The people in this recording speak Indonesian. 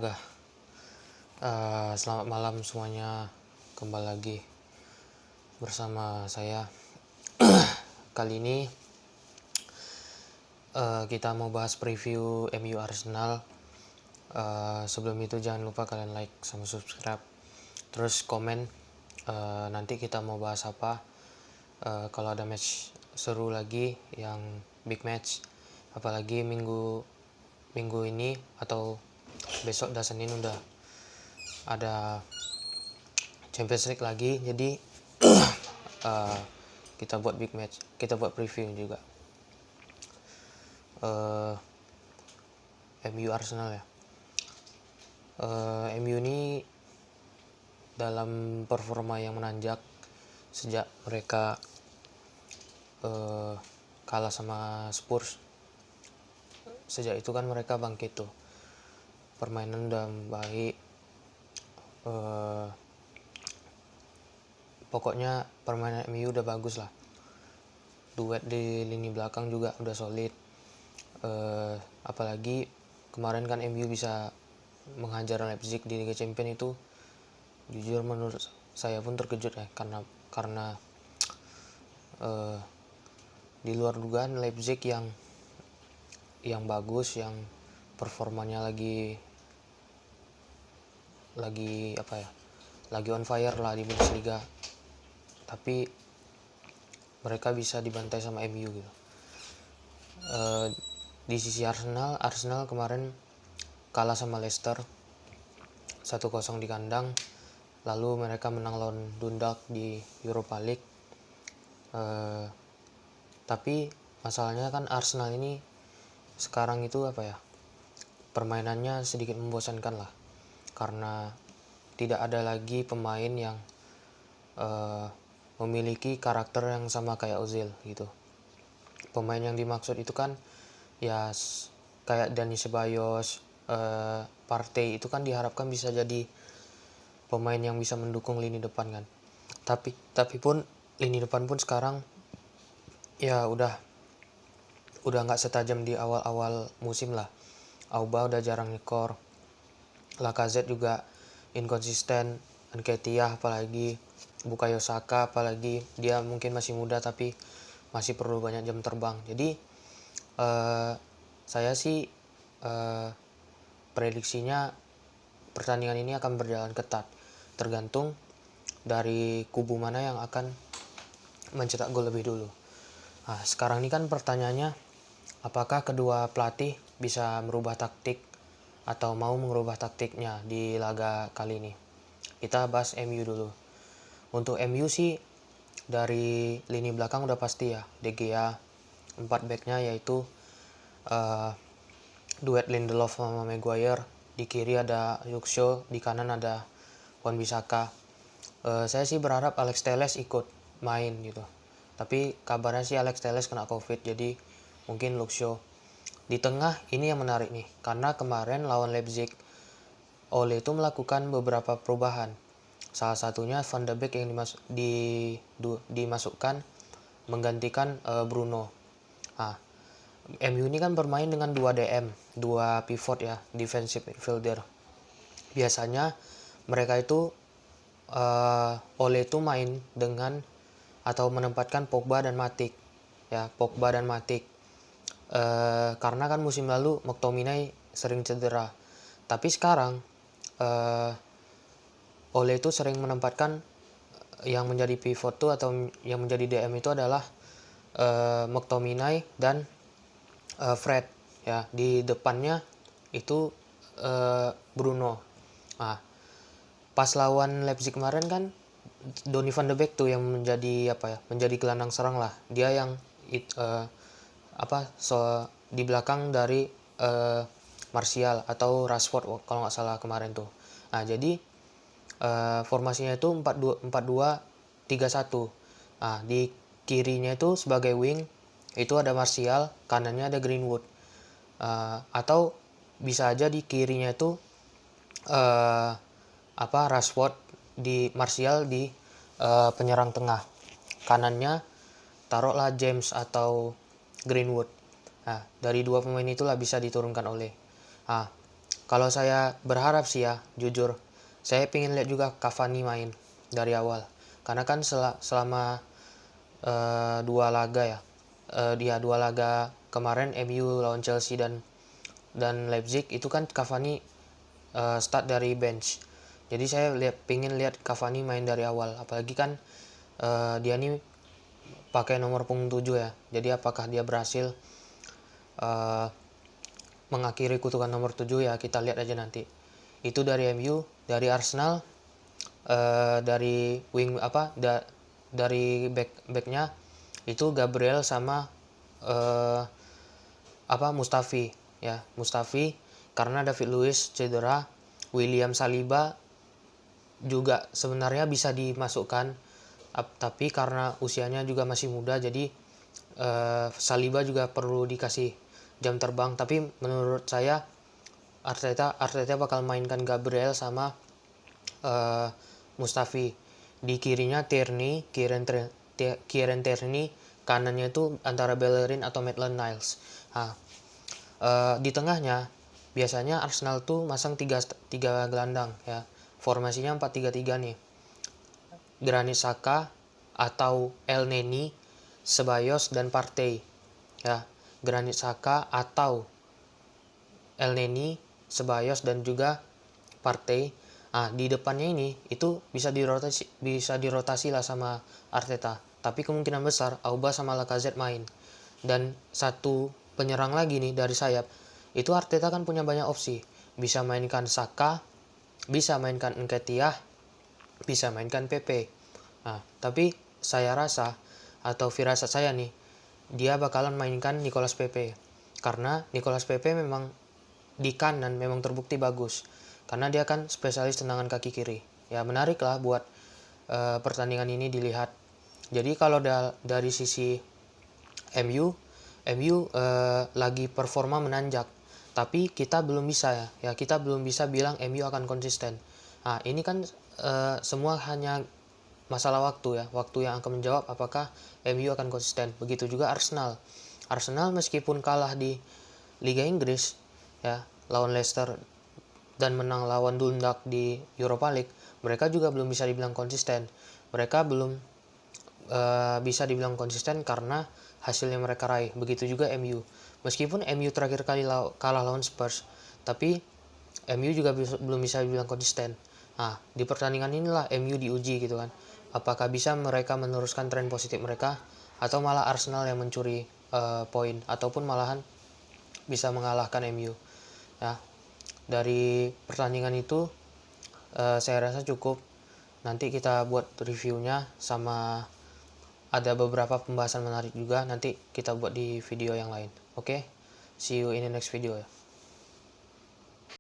Astaga, selamat malam semuanya. Kembali lagi bersama saya. Kali ini kita mau bahas preview MU Arsenal. Sebelum itu jangan lupa kalian like sama subscribe, terus komen nanti kita mau bahas apa. Kalau ada match seru lagi yang big match, apalagi minggu ini atau besok udah Senin udah ada Champions League lagi, jadi kita buat big match, kita buat preview juga. MU Arsenal ya. MU ini dalam performa yang menanjak sejak mereka kalah sama Spurs. Sejak itu kan mereka bangkit tuh, permainan udah baik, pokoknya permainan MU udah bagus lah. Duet di lini belakang juga udah solid, apalagi kemarin kan MU bisa menghajar Leipzig di Liga Champions. Itu jujur menurut saya pun terkejut ya, karena di luar dugaan Leipzig yang bagus, yang performanya lagi on fire lah di Bundesliga, tapi mereka bisa dibantai sama MU gitu. Di sisi Arsenal kemarin kalah sama Leicester 1-0 di kandang, lalu mereka menang lawan Dundalk di Europa League. Tapi masalahnya kan Arsenal ini sekarang itu permainannya sedikit membosankan lah, karena tidak ada lagi pemain yang memiliki karakter yang sama kayak Ozil gitu. Pemain yang dimaksud itu kan ya kayak Dani Ceballos, Partey, itu kan diharapkan bisa jadi pemain yang bisa mendukung lini depan kan. Tapi pun lini depan pun sekarang ya udah nggak setajam di awal musim lah. Auba udah jarang nyekor, Lacazette juga inkonsisten, Nketiah apalagi, Bukayo Saka apalagi, dia mungkin masih muda tapi masih perlu banyak jam terbang. Jadi saya sih prediksinya pertandingan ini akan berjalan ketat, tergantung dari kubu mana yang akan mencetak gol lebih dulu. Nah, sekarang ini kan pertanyaannya, apakah kedua pelatih bisa merubah taktik atau mau merubah taktiknya di laga kali ini. Kita bahas MU dulu. Untuk MU sih, dari lini belakang udah pasti ya, De Gea. 4 backnya yaitu duet Lindelof sama Maguire. Di kiri ada Luke Shaw, di kanan ada Wan-Bissaka. Saya sih berharap Alex Telles ikut main gitu, tapi kabarnya sih Alex Telles kena COVID, jadi mungkin Luke Shaw. Di tengah ini yang menarik nih, karena kemarin lawan Leipzig Ole itu melakukan beberapa perubahan. Salah satunya Van de Beek yang dimasukkan menggantikan Bruno. Nah, MU ini kan bermain dengan 2 DM, 2 pivot ya, defensive midfielder. Biasanya mereka itu Ole itu main dengan atau menempatkan Pogba dan Matic ya, karena kan musim lalu McTominay sering cedera. Tapi sekarang Ole itu sering menempatkan yang menjadi pivot tuh atau yang menjadi DM itu adalah McTominay dan Fred ya. Di depannya itu Bruno. Nah, pas lawan Leipzig kemarin kan Donny van de Beek tuh yang menjadi menjadi gelandang serang lah. Dia yang di belakang dari Martial atau Rashford kalau nggak salah kemarin tuh. Nah, jadi formasinya itu 4-2-3-1. Nah, di kirinya itu sebagai wing itu ada Martial, kanannya ada Greenwood. Atau bisa aja di kirinya itu Rashford, di Martial di penyerang tengah. Kanannya taruhlah James atau Greenwood. Nah, dari 2 pemain itulah bisa diturunkan oleh. Nah, Kalau saya berharap sih ya, jujur, saya pengen lihat juga Cavani main dari awal. Karena kan selama dua laga ya, dua laga kemarin MU lawan Chelsea dan Leipzig itu kan Cavani start dari bench. Jadi saya pengen lihat Cavani main dari awal. Apalagi kan dia nih pakai nomor punggung 7 ya. Jadi apakah dia berhasil mengakhiri kutukan nomor 7 ya, kita lihat aja nanti. Itu dari MU. Dari Arsenal, dari dari backnya itu Gabriel sama Mustafi ya. Mustafi karena David Luiz cedera. William Saliba juga sebenarnya bisa dimasukkan, tapi karena usianya juga masih muda, jadi Saliba juga perlu dikasih jam terbang. Tapi menurut saya Arteta bakal mainkan Gabriel sama Mustafi. Di kirinya Kieran Tierney, kanannya itu antara Bellerin atau Maitland-Niles. Nah, di tengahnya biasanya Arsenal tuh masang tiga gelandang ya. Formasinya 4-3-3 nih. Granit Xhaka atau Elneny, Ceballos dan Partey. Ya, Granit Xhaka atau Elneny, Ceballos dan juga Partey. Nah, di depannya ini itu bisa dirotasi lah sama Arteta. Tapi kemungkinan besar Auba sama Lacazette main. Dan satu penyerang lagi nih dari sayap. Itu Arteta kan punya banyak opsi. Bisa mainkan Saka, bisa mainkan Nketiah, bisa mainkan Pepe. Nah, tapi saya rasa atau firasat saya nih, dia bakalan mainkan Nicolas Pepe. Karena Nicolas Pepe memang di kanan memang terbukti bagus. Karena dia kan spesialis tendangan kaki kiri. Ya menarik lah buat pertandingan ini dilihat. Jadi kalau dari sisi MU lagi performa menanjak. Tapi kita belum bisa kita belum bisa bilang MU akan konsisten. Nah ini kan semua hanya masalah waktu ya. Waktu yang akan menjawab apakah MU akan konsisten. Begitu juga Arsenal. Arsenal meskipun kalah di Liga Inggris ya lawan Leicester dan menang lawan Dundalk di Europa League, mereka juga belum bisa dibilang konsisten. Mereka belum bisa dibilang konsisten karena hasil yang mereka raih. Begitu juga MU. Meskipun MU terakhir kali kalah lawan Spurs, tapi MU juga belum bisa dibilang konsisten. Nah, di pertandingan inilah MU diuji gitu kan. Apakah bisa mereka meneruskan tren positif mereka atau malah Arsenal yang mencuri poin ataupun malahan bisa mengalahkan MU. Ya, dari pertandingan itu saya rasa cukup. Nanti kita buat reviewnya sama ada beberapa pembahasan menarik juga nanti kita buat di video yang lain. Oke, see you in the next video ya.